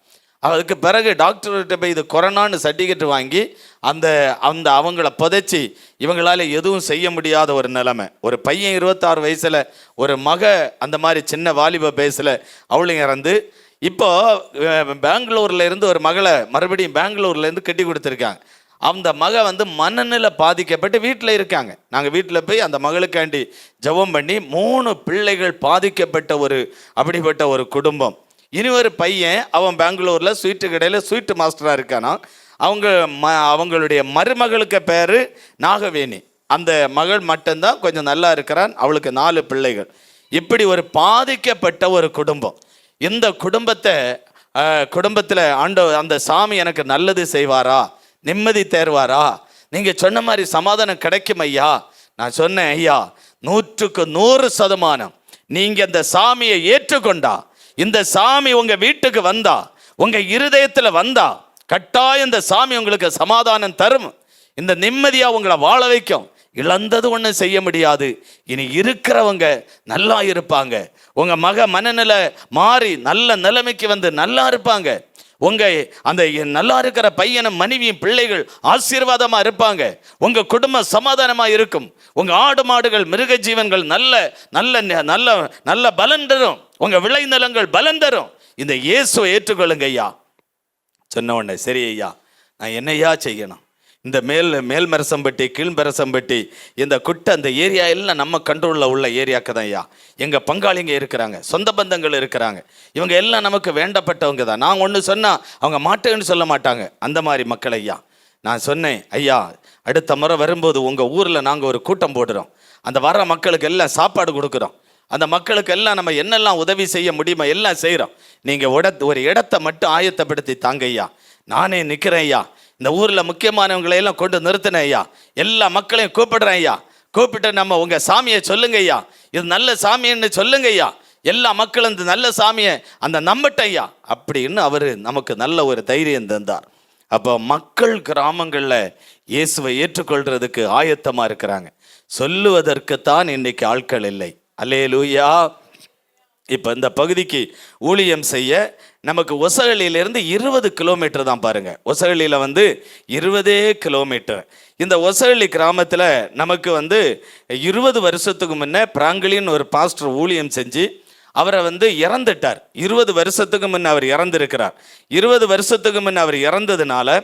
அதுக்கு பிறகு டாக்டர்கிட்ட போய் இது கொரோனான்னு சர்டிஃபிகேட் வாங்கி அந்த அந்த அவங்கள புதைச்சி இவங்களால எதுவும் செய்ய முடியாத ஒரு நிலைமை. ஒரு பையன் 26 வயசில், ஒரு மக அந்த மாதிரி சின்ன வாலிப வயசில் அவளும் இறந்து, இப்போ பெங்களூர்ல இருந்து ஒரு மகளை மறுபடியும் பெங்களூர்லேருந்து கட்டி கொடுத்துருக்காங்க. அந்த மக வந்து மனநிலை பாதிக்கப்பட்டு வீட்டில் இருக்காங்க. நாங்கள் வீட்டில் போய் அந்த மகளுக்காண்டி ஜெபம் பண்ணி 3 பிள்ளைகள் பாதிக்கப்பட்ட ஒரு அப்படிப்பட்ட ஒரு குடும்பம். இனி ஒரு பையன், அவன் பெங்களூரில் ஸ்வீட்டு கடையில் ஸ்வீட்டு மாஸ்டராக இருக்கானா. அவங்களுடைய மருமகளுக்கு பேர் நாகவேணி. அந்த மகள் மட்டும்தான் கொஞ்சம் நல்லா இருக்கிறான். அவளுக்கு 4 பிள்ளைகள். இப்படி ஒரு பாதிக்கப்பட்ட ஒரு குடும்பம். இந்த குடும்பத்தில் அந்த சாமி எனக்கு நல்லது செய்வாரா, நிம்மதி தேர்வாரா, நீங்கள் சொன்ன மாதிரி சமாதானம் கிடைக்கும் ஐயா. நான் சொன்னேன், ஐயா 100க்கு 100% நீங்கள் இந்த சாமியை ஏற்றுக்கொண்டா, இந்த சாமி உங்கள் வீட்டுக்கு வந்தா, உங்கள் இருதயத்தில் வந்தா, கட்டாயம் இந்த சாமி உங்களுக்கு சமாதானம் தரும், இந்த நிம்மதியாக உங்களை வாழ வைக்கும். இழந்தது ஒன்றும் செய்ய முடியாது. இனி இருக்கிறவங்க நல்லா இருப்பாங்க. உங்கள் மக மனநிலை மாறி நல்ல நிலைமைக்கு வந்து நல்லா இருப்பாங்க. உங்கள் அந்த நல்லா இருக்கிற பையனும் மனைவியும் பிள்ளைகள் ஆசீர்வாதமாக இருப்பாங்க. உங்கள் குடும்பம் சமாதானமாக இருக்கும். உங்கள் ஆடு மாடுகள் மிருக ஜீவன்கள் நல்ல நல்ல நல்ல நல்ல பலன் தரும். உங்கள் விளைநிலங்கள் பலன் தரும். இந்த இயேசுவை ஏற்றுக்கொள்ளுங்க ஐயா. சொன்ன உடனே, சரி ஐயா, நான் என்னையா செய்யணும்? இந்த மேல்மரசம்பட்டி, கீழ்மரசம்பட்டி, இந்த குட்டை, அந்த ஏரியா எல்லாம் நம்ம கண்ட்ரோலில் உள்ள ஏரியாவுக்கு தான் ஐயா. எங்கள் பங்காளிங்க இருக்கிறாங்க, சொந்த பந்தங்கள் இருக்கிறாங்க. இவங்க எல்லாம் நமக்கு வேண்டப்பட்டவங்க தான். நான் ஒன்று சொன்னால் அவங்க மாட்டேன்னு சொல்ல மாட்டாங்க. அந்த மாதிரி மக்கள் ஐயா. நான் சொன்னேன், ஐயா அடுத்த முறை வரும்போது உங்கள் ஊரில் நாங்கள் ஒரு கூட்டம் போடுறோம். அந்த வர மக்களுக்கு எல்லாம் சாப்பாடு கொடுக்குறோம். அந்த மக்களுக்கு எல்லாம் நம்ம என்னெல்லாம் உதவி செய்ய முடியுமோ எல்லாம் செய்கிறோம். நீங்கள் ஒரு இடத்தை மட்டும் ஆயத்தப்படுத்தி தாங்க ஐயா. நானே நிற்கிறேன் ஐயா. இந்த ஊரில் முக்கியமானவங்களை எல்லாம் கொண்டு நிறுத்தினேன் ஐயா. எல்லா மக்களையும் கூப்பிடுறேன் ஐயா. கூப்பிட்டு நம்ம உங்கள் சாமியை சொல்லுங்க ஐயா, இது நல்ல சாமின்னு சொல்லுங்க ஐயா. எல்லா மக்களும் இந்த நல்ல சாமியை அந்த நம்பட்டும் ஐயா அப்படின்னு அவர் நமக்கு நல்ல ஒரு தைரியம் தந்தார். அப்போ மக்கள் கிராமங்களில் இயேசுவை ஏற்றுக்கொள்றதுக்கு ஆயத்தமாக இருக்கிறாங்க. சொல்லுவதற்குத்தான் இன்னைக்கு ஆட்கள் இல்லை. அல்லேலூயா. இப்போ இந்த பகுதிக்கு ஊழியம் செய்ய நமக்கு ஒசகலியிலேருந்து 20 கிலோமீட்டர் தான் பாருங்க. ஒசகலியில் 20 கிலோமீட்டர். இந்த ஒசகலி கிராமத்தில் நமக்கு 20 வருஷத்துக்கு முன்னே பிராங்கலின் ஒரு பாஸ்டர் ஊழியம் செஞ்சு அவரை இறந்துட்டார். 20 வருஷத்துக்கு முன்னே அவர் இறந்துருக்கிறார். 20 வருஷத்துக்கு முன்னே அவர் இறந்ததுனால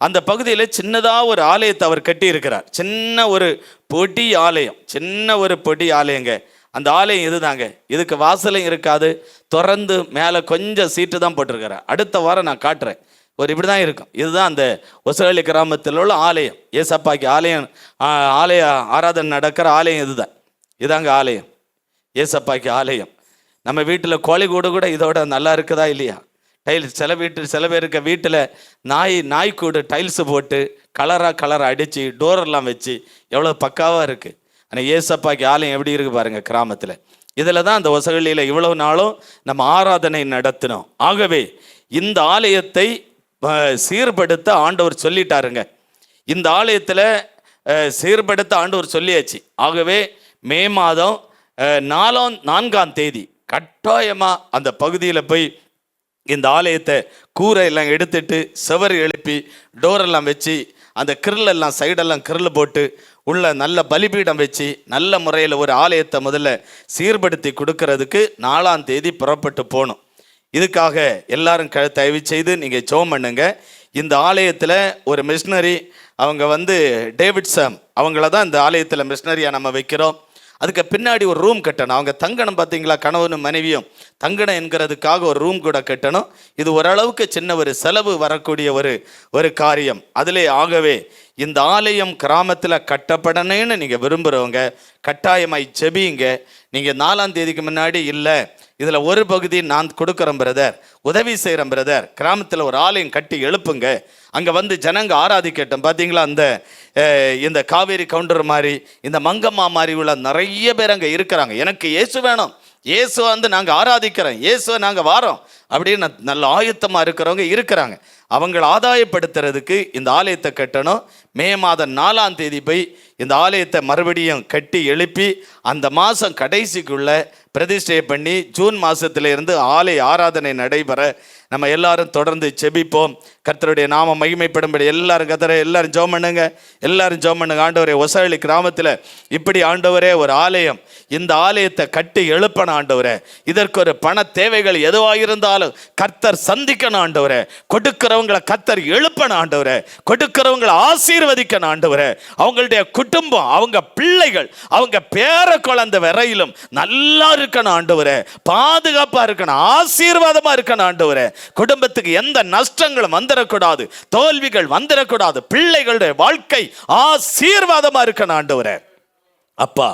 அந்த பகுதியில் சின்னதாக ஒரு ஆலயத்தை அவர் கட்டி இருக்கிறார். சின்ன ஒரு பொடி ஆலயம், சின்ன ஒரு பொடி ஆலயங்க. அந்த ஆலயம் இதுதாங்க. இதுக்கு வாசலும் இருக்காது, திறந்து மேலே கொஞ்சம் சீட்டு தான் போட்டிருக்கிறேன். அடுத்த வாரம் நான் காட்டுறேன். ஒரு இப்படி தான் இருக்கும். இதுதான் அந்த ஒசரவள்ளி கிராமத்தில் உள்ள ஆலயம். ஏசப்பாக்கு ஆலயம், ஆலய ஆராதனை நடக்கிற ஆலயம் இதுதான். இதாங்க ஆலயம், ஏசப்பாக்கு ஆலயம். நம்ம வீட்டில் கோழிக்கூடு கூட இதோட நல்லா இருக்குதா இல்லையா? டைல்ஸ் சில பேருக்கு வீட்டில் நாய்க்கூடு டைல்ஸு போட்டு கலராக அடித்து டோரெல்லாம் வச்சு எவ்வளோ பக்காவாக இருக்குது. ஆனால் ஏசப்பாக்கு ஆலயம் எப்படி இருக்குது பாருங்கள் கிராமத்தில். இதில் தான் அந்த ஒசரவள்ளியில் இவ்வளவு நாளும் நம்ம ஆராதனை நடத்தினோம். ஆகவே இந்த ஆலயத்தை சீர்படுத்த ஆண்டவர் சொல்லிட்டாருங்க. இந்த ஆலயத்தில் சீர்படுத்த ஆண்டவர் சொல்லியாச்சு. ஆகவே மே மாதம் 4ஆம் தேதி கட்டாயமாக அந்த பகுதியில் போய் இந்த ஆலயத்தை கூரை எல்லாம் எடுத்துட்டு செவர் எழுப்பி டோரெல்லாம் வச்சு அந்த கிரில்லெல்லாம் சைடெல்லாம் கிரில் போட்டு உள்ள நல்ல பலிபீடம் வச்சு நல்ல முறையில் ஒரு ஆலயத்தை முதல்ல சீர்படுத்தி கொடுக்கறதுக்கு 4ஆம் தேதி புறப்பட்டு போகணும். இதுக்காக எல்லாரும் தயவு செய்து நீங்கள் ஜெபம் பண்ணுங்க. இந்த ஆலயத்தில் ஒரு மிஷினரி, அவங்க டேவிட் சாம், அவங்கள தான் இந்த ஆலயத்தில் மிஷினரியாக நம்ம வைக்கிறோம். அதுக்கு பின்னாடி ஒரு ரூம் கட்டணும். அவங்க தங்கணும் பார்த்தீங்களா, கணவனும் மனைவியும் தங்கணும் என்கிறதுக்காக ஒரு ரூம் கூட கட்டணும். இது ஓரளவுக்கு சின்ன ஒரு செலவு வரக்கூடிய ஒரு காரியம் அதிலே. ஆகவே இந்த ஆலயம் கிராமத்தில் கட்டப்படணும்னு நீங்கள் விரும்புகிறவங்க கட்டாயமாய் ஜெபிங்க. நீங்கள் 4ஆம் தேதிக்கு முன்னாடி இல்லை, இதில் ஒரு பகுதி நான் கொடுக்குறேன் பிரதர், உதவி செய்கிறேன் பிரதர், கிராமத்தில் ஒரு ஆலயம் கட்டி எழுப்புங்க, அங்கே ஜனங்க ஆராதிக்கட்டும். பார்த்தீங்களா, இந்த காவேரி கவுண்டர் மாதிரி, இந்த மங்கம்மா மாதிரி உள்ள நிறைய பேர் அங்கே இருக்கிறாங்க. எனக்கு இயேசு வேணும், இயேசுவை நாங்கள் ஆராதிக்கிறோம், இயேசுவை நாங்கள் வாரோம் அப்படின்னு நல்ல ஆயத்தமாக இருக்கிறவங்க இருக்கிறாங்க. அவங்களை ஆதாயப்படுத்துறதுக்கு இந்த ஆலயத்தை கட்டணும். மே மாதம் 4ஆம் தேதி போய் இந்த ஆலயத்தை மறுபடியும் கட்டி எழுப்பி அந்த மாதம் கடைசிக்குள்ள பிரதிஷ்டை பண்ணி ஜூன் மாதத்திலிருந்து ஆலய ஆராதனை நடைபெற நம்ம எல்லாரும் தொடர்ந்து செபிப்போம். கர்த்தருடைய நாம மகிமைப்படும்படி எல்லாரும் எல்லாரும் ஜெபம் பண்ணுங்க, எல்லாரும் ஜெபம் பண்ணுங்க. ஆண்டவரே, ஒசரவள்ளி கிராமத்தில் இப்படி ஆண்டவரே ஒரு ஆலயம், இந்த ஆலயத்தை கட்டி எழுப்பணும் ஆண்டவரே. இதற்கு ஒரு பண தேவைகள் எதுவாக இருந்தாலும் கர்த்தர் சந்திக்கணும் ஆண்டவரே. கொடுக்கிறவங்களை கர்த்தர் எழுப்பணும் ஆண்டவரே. கொடுக்கிறவங்களை ஆசீர்வதிக்கணும் ஆண்டவரே. அவங்களுடைய குடும்பம், அவங்க பிள்ளைகள், அவங்க பேர குழந்தை வரையிலும் நல்லா இருக்கணும் ஆண்டவரே. பாதுகாப்பா இருக்கணும், ஆசீர்வாதமா இருக்கணும் ஆண்டவரே. குடும்பத்துக்கு எந்த நஷ்டங்களும் வந்துடக்கூடாது, தோல்விகள் வந்துடக்கூடாது. பிள்ளைகளுடைய வாழ்க்கை ஆசீர்வாதமா இருக்கணும் ஆண்டவரே. அப்பா,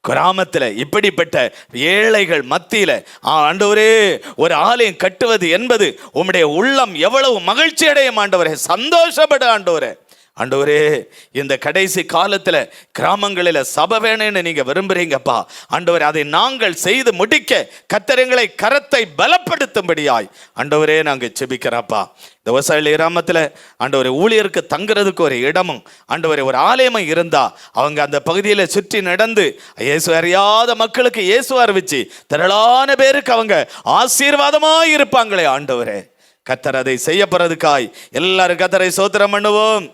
கிராமத்தில் இப்படிப்பட்ட ஏழைகள் மத்தியில் ஆண்டவரே ஒரு ஆலயம் கட்டுவது என்பது உம்முடைய உள்ளம் எவ்வளவு மகிழ்ச்சி அடையும் ஆண்டவரே, சந்தோஷப்பட ஆண்டவரே. ஆண்டவரே, இந்த கடைசி காலத்தில் கிராமங்களில் சபை வேணும்னு நீங்கள் விரும்புகிறீங்கப்பா ஆண்டவரே. அதை நாங்கள் செய்து முடிக்க கர்த்தர் எங்களை கரத்தை பலப்படுத்தும்படியாய் ஆண்டவரே நாங்கள் செபிக்கிறோப்பா. இந்த ஒசரவள்ளி கிராமத்தில் ஆண்டவரே ஊழியருக்கு தங்குறதுக்கு ஒரு இடமும் ஆண்டவரே ஒரு ஆலயமும் இருந்தா அவங்க அந்த பகுதியில் சுற்றி நடந்து இயேசு அறியாத மக்களுக்கு இயேசு அறிவிச்சு திரளான பேருக்கு அவங்க ஆசீர்வாதமாக இருப்பாங்களே ஆண்டவரே. கர்த்தர் அதை செய்ய போறதுக்காய் எல்லாரும் கர்த்தரை ஸ்தோத்திரம் பண்ணுவோம்.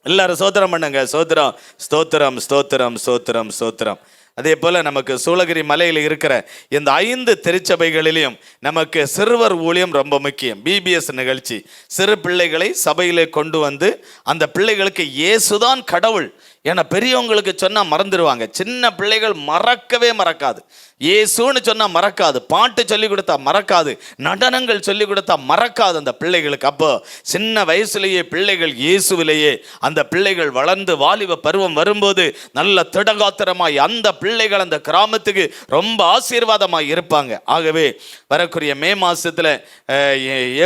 எல்லாரும் ஸ்தோத்திரம் பண்ணுங்க. ஸ்தோத்திரம், ஸ்தோத்திரம், ஸ்தோத்திரம், ஸ்தோத்திரம், ஸ்தோத்திரம். அதே போல் நமக்கு சூளகிரி மலையில் இருக்கிற இந்த 5 திருச்சபைகளிலும் நமக்கு சிறுவர் ஊழியம் ரொம்ப முக்கியம். பிபிஎஸ் நிகழ்ச்சி, சிறு பிள்ளைகளை சபையிலே கொண்டு வந்து அந்த பிள்ளைகளுக்கு இயேசுதான் கடவுள் ஏன்னா பெரியவங்களுக்கு சொன்னால் மறந்துடுவாங்க, சின்ன பிள்ளைகள் மறக்கவே மறக்காது. இயேசுன்னு சொன்னால் மறக்காது, பாட்டு சொல்லி கொடுத்தா மறக்காது, நடனங்கள் சொல்லி கொடுத்தா மறக்காது அந்த பிள்ளைகளுக்கு. அப்போ சின்ன வயசுலேயே பிள்ளைகள் இயேசுவிலேயே அந்த பிள்ளைகள் வளர்ந்து வாலிப பருவம் வரும்போது நல்ல திடகாத்திரமாய் அந்த பிள்ளைகள் அந்த கிராமத்துக்கு ரொம்ப ஆசீர்வாதமாக இருப்பாங்க. ஆகவே வரக்கூடிய மே மாதத்தில்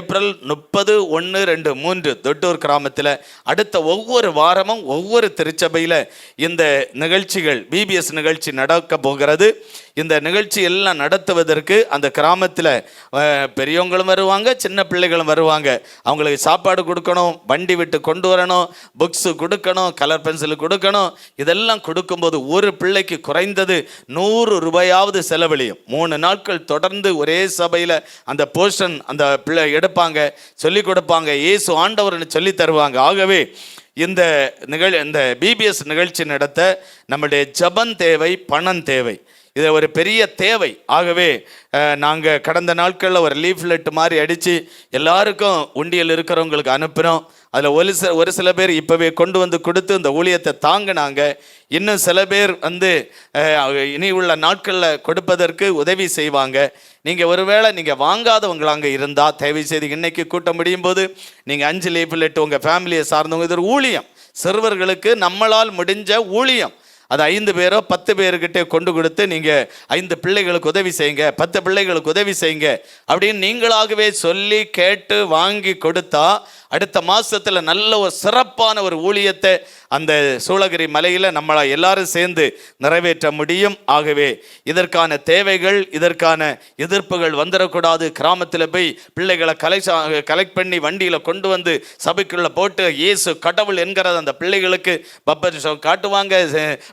ஏப்ரல் 30, 1, 2, 3 தொட்டூர் கிராமத்தில் அடுத்த ஒவ்வொரு வாரமும் ஒவ்வொரு திருச்சபையில் இந்த நிகழ்ச்சிகள் பிபிஎஸ் நிகழ்ச்சி நடக்க போகிறது. இந்த நிகழ்ச்சி எல்லாம் நடத்துவதற்கு அந்த கிராமத்தில் பெரியவங்களும் வருவாங்க, சின்ன பிள்ளைகளும் வருவாங்க. அவங்களுக்கு சாப்பாடு கொடுக்கணும், வண்டி விட்டு கொண்டு வரணும், புக்ஸு கொடுக்கணும், கலர் பென்சில் கொடுக்கணும். இதெல்லாம் கொடுக்கும்போது ஒரு பிள்ளைக்கு குறைந்தது 100 ரூபாயாவது செலவழியும். 3 நாட்கள் தொடர்ந்து ஒரே சபையில் அந்த போர்ஷன் அந்த பிள்ளை எடுப்பாங்க, சொல்லி கொடுப்பாங்க, இயேசு ஆண்டவர்னு சொல்லி தருவாங்க. ஆகவே இந்த பிபிஎஸ் நிகழ்ச்சி நடத்த நம்முடைய ஜபம் தேவை, பணம் தேவை. இது ஒரு பெரிய தேவை. ஆகவே நாங்கள் கடந்த நாட்களில் ஒரு லீஃப்லெட் மாதிரி அடித்து எல்லாருக்கும் உண்டியல் இருக்கிறவங்களுக்கு அனுப்பினோம். அதில் ஒரு சில பேர் இப்போவே கொண்டு வந்து கொடுத்து இந்த ஊழியத்தை தாங்கினாங்க. இன்னும் சில பேர் வந்து இனி உள்ள நாட்களில் கொடுப்பதற்கு உதவி செய்வாங்க. நீங்கள் ஒருவேளை நீங்கள் வாங்காதவங்களாங்க இருந்தால் தயவு செய்து இன்னைக்கு கூட்டம் முடியும் போது நீங்கள் 5 லீஃப்லெட் உங்கள் ஃபேமிலியை சார்ந்தவங்க, இது ஒரு ஊழியம், சிறுவர்களுக்கு நம்மளால் முடிஞ்ச ஊழியம். அது 5 பேரோ 10 பேர்கிட்ட கொண்டு கொடுத்து நீங்கள் 5 பிள்ளைகளுக்கு உதவி செய்யுங்க, 10 பிள்ளைகளுக்கு உதவி செய்யுங்க அப்படின்னு நீங்களாகவே சொல்லி கேட்டு வாங்கி கொடுத்தா அடுத்த மாதத்தில் நல்ல ஒரு சிறப்பான ஒரு ஊழியத்தை அந்த சூளகிரி மலையில் நம்மளை எல்லாரும் சேர்ந்து நிறைவேற்ற முடியும். ஆகவே இதற்கான தேவைகள், இதற்கான எதிர்ப்புகள் வந்துடக்கூடாது. கிராமத்தில் போய் பிள்ளைகளை கலெக்ட் பண்ணி வண்டியில் கொண்டு வந்து சபைக்குள்ளே போட்டு இயேசு கடவுள் என்கிறத அந்த பிள்ளைகளுக்கு பப்பர் ஷோ காட்டுவாங்க,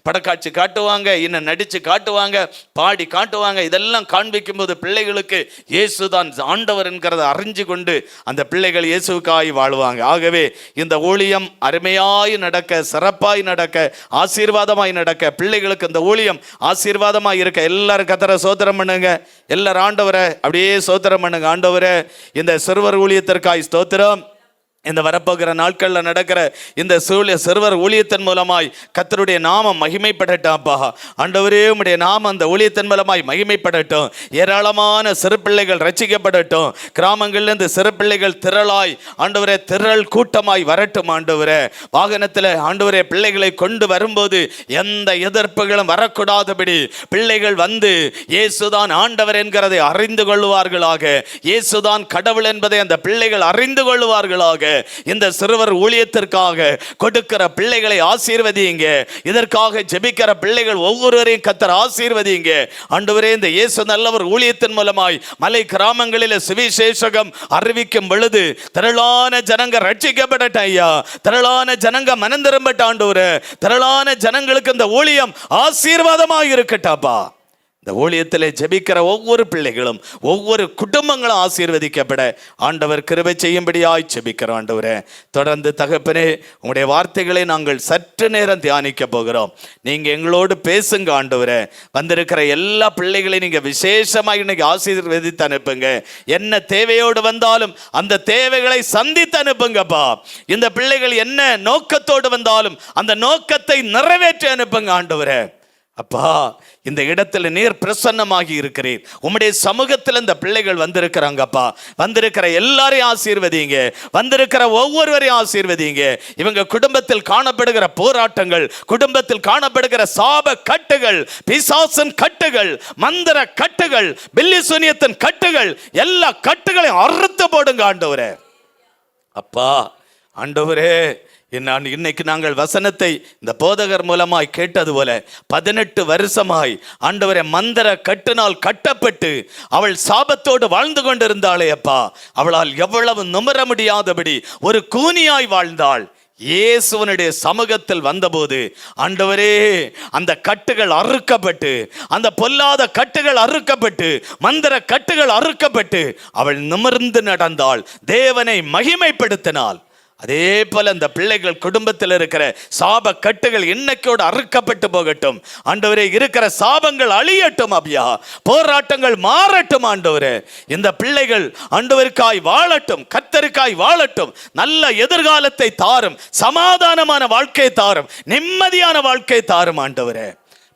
படக்காட்சி காட்டுவாங்க, இன்னும் நடித்து காட்டுவாங்க, பாடி காட்டுவாங்க. இதெல்லாம் காண்பிக்கும் போது பிள்ளைகளுக்கு இயேசு தான் ஆண்டவர் என்கிறத அறிஞ்சு கொண்டு அந்த பிள்ளைகள் இயேசுக்காய் வாழ்வாங்க. ஆகவே இந்த ஊழியம் அருமையாய் நடக்க, சிறப்பாய் நடக்க, ஆசீர்வாதமாய் நடக்க, பிள்ளைகளுக்கு இந்த ஊழியம் ஆசீர்வாதமாய் இருக்க எல்லாரும் கர்த்தரை ஸ்தோத்திரம் பண்ணுங்க. எல்லாரும் ஆண்டவரை அப்படியே ஸ்தோத்திரம் பண்ணுங்க. ஆண்டவரே, இந்த சிறுவர் ஊழியத்திற்காய் ஸ்தோத்திரம். இந்த வரப்போகிற நாட்களில் நடக்கிற இந்த சிறுவர் ஊழியத்தின் மூலமாய் கர்த்தருடைய நாமம் மகிமைப்படட்டும். அப்பா ஆண்டவரே, உம்முடைய நாமம் அந்த ஊழியத்தின் மூலமாய் மகிமைப்படட்டும். ஏராளமான சிறு பிள்ளைகள் ரட்சிக்கப்படட்டும். கிராமங்கள்லேருந்து சிறு பிள்ளைகள் திரளாய் ஆண்டவரே, திரள் கூட்டமாய் வரட்டும். ஆண்டவரே, வாகனத்தில் ஆண்டவரே பிள்ளைகளை கொண்டு வரும்போது எந்த எதிர்ப்புகளும் வரக்கூடாதபடி பிள்ளைகள் வந்து இயேசுதான் ஆண்டவர் என்கிறதை அறிந்து கொள்வார்களாக, இயேசுதான் கடவுள் என்பதை அந்த பிள்ளைகள் அறிந்து கொள்வார்களாக. இந்த சிறுவர் ஊழியத்திற்காக கொடுக்கிற பிள்ளைகளை ஆசீர்வதிங்க. இதற்காக ஜெபிக்கிற பிள்ளைகள் ஒவ்வொருவரையும் கர்த்தர் ஆசீர்வதிங்க. ஆண்டவரே, இந்த இயேசு நல்லவர் ஊழியத்தின் மூலமாய் மலை கிராமங்களில் சுவிசேஷகம் அறிவிக்கும் பொழுது திரளான ஜனங்க ரட்சிக்கப்படட்டும் ஐயா, திரளான ஜனங்க மனம் திரும்பட்டும். ஆண்டவரே, திரளான ஜனங்களுக்கு இந்த ஊழியம் ஆசீர்வாதமாக இருக்கட்டாப்பா. இந்த ஊழியத்தில் ஜெபிக்கிற ஒவ்வொரு பிள்ளைகளும் ஒவ்வொரு குடும்பங்களும் ஆசீர்வதிக்கப்பட ஆண்டவர் கிருபை செய்யும்படியாய் ஜெபிக்கிறோம். ஆண்டவரே, தொடர்ந்து தகப்பனே, உங்களுடைய வார்த்தைகளை நாங்கள் சற்று நேரம் தியானிக்க போகிறோம். நீங்கள் எங்களோடு பேசுங்க. ஆண்டவரே, வந்திருக்கிற எல்லா பிள்ளைகளையும் நீங்கள் விசேஷமாக இன்னைக்கு ஆசீர்வதித்து அனுப்புங்க. என்ன தேவையோடு வந்தாலும் அந்த தேவைகளை சந்தித்து அனுப்புங்கப்பா. இந்த பிள்ளைகள் என்ன நோக்கத்தோடு வந்தாலும் அந்த நோக்கத்தை நிறைவேற்றி அனுப்புங்க. ஆண்டவரே அப்பா, இந்த இடத்துல நீர் பிரசன்னமாகி இருக்கிறீர். உம்முடைய சமூகத்தில் இந்த பிள்ளைகள் வந்திருக்கிறாங்கப்பா. வந்திருக்கிற எல்லாரையும் ஆசீர்வதிங்க, வந்திருக்கிற ஒவ்வொருவரையும் ஆசீர்வதிங்க. இவங்க குடும்பத்தில் காணப்படுகிற போராட்டங்கள், குடும்பத்தில் காணப்படுகிற சாப கட்டுகள், பிசாசின் கட்டுகள், மந்திர கட்டுகள், பில்லி சூனியத்தின் கட்டுகள், எல்லா கட்டுகளையும் அறுத்து போடுங்க. ஆண்டவரே அப்பா, ஆண்டவரே, இன்னைக்கு நாங்கள் வசனத்தை இந்த போதகர் மூலமாய் கேட்டது போல 18 வருஷமாய் ஆண்டவரே மந்திர கட்டினால் கட்டப்பட்டு அவள் சாபத்தோடு வாழ்ந்து கொண்டிருந்தாளே அப்பா, அவளால் எவ்வளவு நுமர முடியாதபடி ஒரு கூனியாய் வாழ்ந்தாள். இயேசுவனுடைய சமூகத்தில் வந்தபோது ஆண்டவரே, அந்த கட்டுகள் அறுக்கப்பட்டு, அந்த பொல்லாத கட்டுகள் அறுக்கப்பட்டு, மந்திர கட்டுகள் அறுக்கப்பட்டு அவள் நிமிர்ந்து நடந்தாள், தேவனை மகிமைப்படுத்தினாள். அதே போல அந்த பிள்ளைகள் குடும்பத்தில் இருக்கிற சாப கட்டுகள் இன்னைக்கோடு அறுக்கப்பட்டு போகட்டும். ஆண்டவரே, இருக்கிற சாபங்கள் அழியட்டும். அபியா, போராட்டங்கள் மாறட்டும். ஆண்டவரே, இந்த பிள்ளைகள் ஆண்டவருக்காய் வாழட்டும், கர்த்தருக்காய் வாழட்டும். நல்ல எதிர்காலத்தை தாரும், சமாதானமான வாழ்க்கை தாரும், நிம்மதியான வாழ்க்கை தாரும். ஆண்டவரே,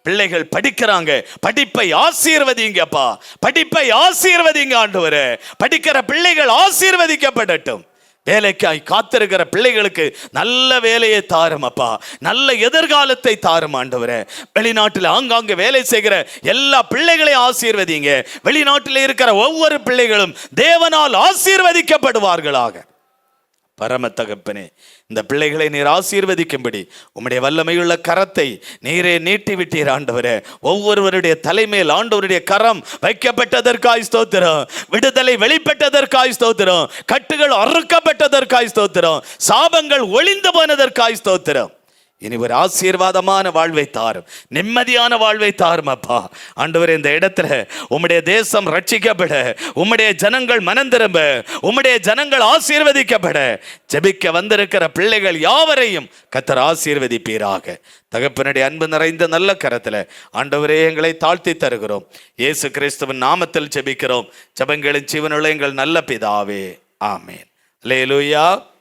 பிள்ளைகள் படிக்கிறாங்க, படிப்பை ஆசீர்வதிங்கப்பா, படிப்பை ஆசீர்வதிங்க. ஆண்டவரே, படிக்கிற பிள்ளைகள் ஆசீர்வதிக்கப்படட்டும். வேலைக்காய் காத்திருக்கிற பிள்ளைகளுக்கு நல்ல வேலையை தாரும் அப்பா, நல்ல எதிர்காலத்தை தாரும். ஆண்டவரே, வெளிநாட்டில் ஆங்காங்கே வேலை செய்கிற எல்லா பிள்ளைகளையும் ஆசீர்வதிங்க. வெளிநாட்டில் இருக்கிற ஒவ்வொரு பிள்ளைகளும் தேவனால் ஆசீர்வதிக்கப்படுவார்களாக. பரம தகப்பனே, இந்த பிள்ளைகளை நீர் ஆசீர்வதிக்கும்படி உம்முடைய வல்லமையுள்ள கரத்தை நீரே நீட்டி விட்டீர். ஆண்டவரே, ஒவ்வொருவருடைய தலைமையில் ஆண்டவருடைய கரம் வைக்கப்பட்டதற்காய் ஸ்தோத்திரம். விடுதலை வெளிப்பட்டதற்காய் ஸ்தோத்திரம். கட்டுகள் அறுக்கப்பட்டதற்காய் ஸ்தோத்திரம். சாபங்கள் ஒளிந்து போனதற்காய் ஸ்தோத்திரம். இனி ஒரு ஆசீர்வாதமான வாழ்வை தாரும், நிம்மதியான வாழ்வை தாரும் அப்பா. ஆண்டவரே, இந்த இடத்துல உம்முடைய தேசம் ரட்சிக்கப்பட, உம்முடைய ஜனங்கள் மனம் திரும்ப, உம்முடைய ஜனங்கள் ஆசீர்வதிக்கப்பட ஜெபிக்க வந்திருக்கிற பிள்ளைகள் யாவரையும் கர்த்தர் ஆசீர்வதிப்பீராக. தகப்பனுடைய அன்பு நிறைந்த நல்ல கரத்துல ஆண்டவரே எங்களை தாழ்த்தி தருகிறோம். இயேசு கிறிஸ்துவின் நாமத்தில் ஜெபிக்கிறோம். ஜெபங்களின் ஜீவனுள்ள எங்கள் நல்ல பிதாவே, ஆமேன். அல்லேலூயா.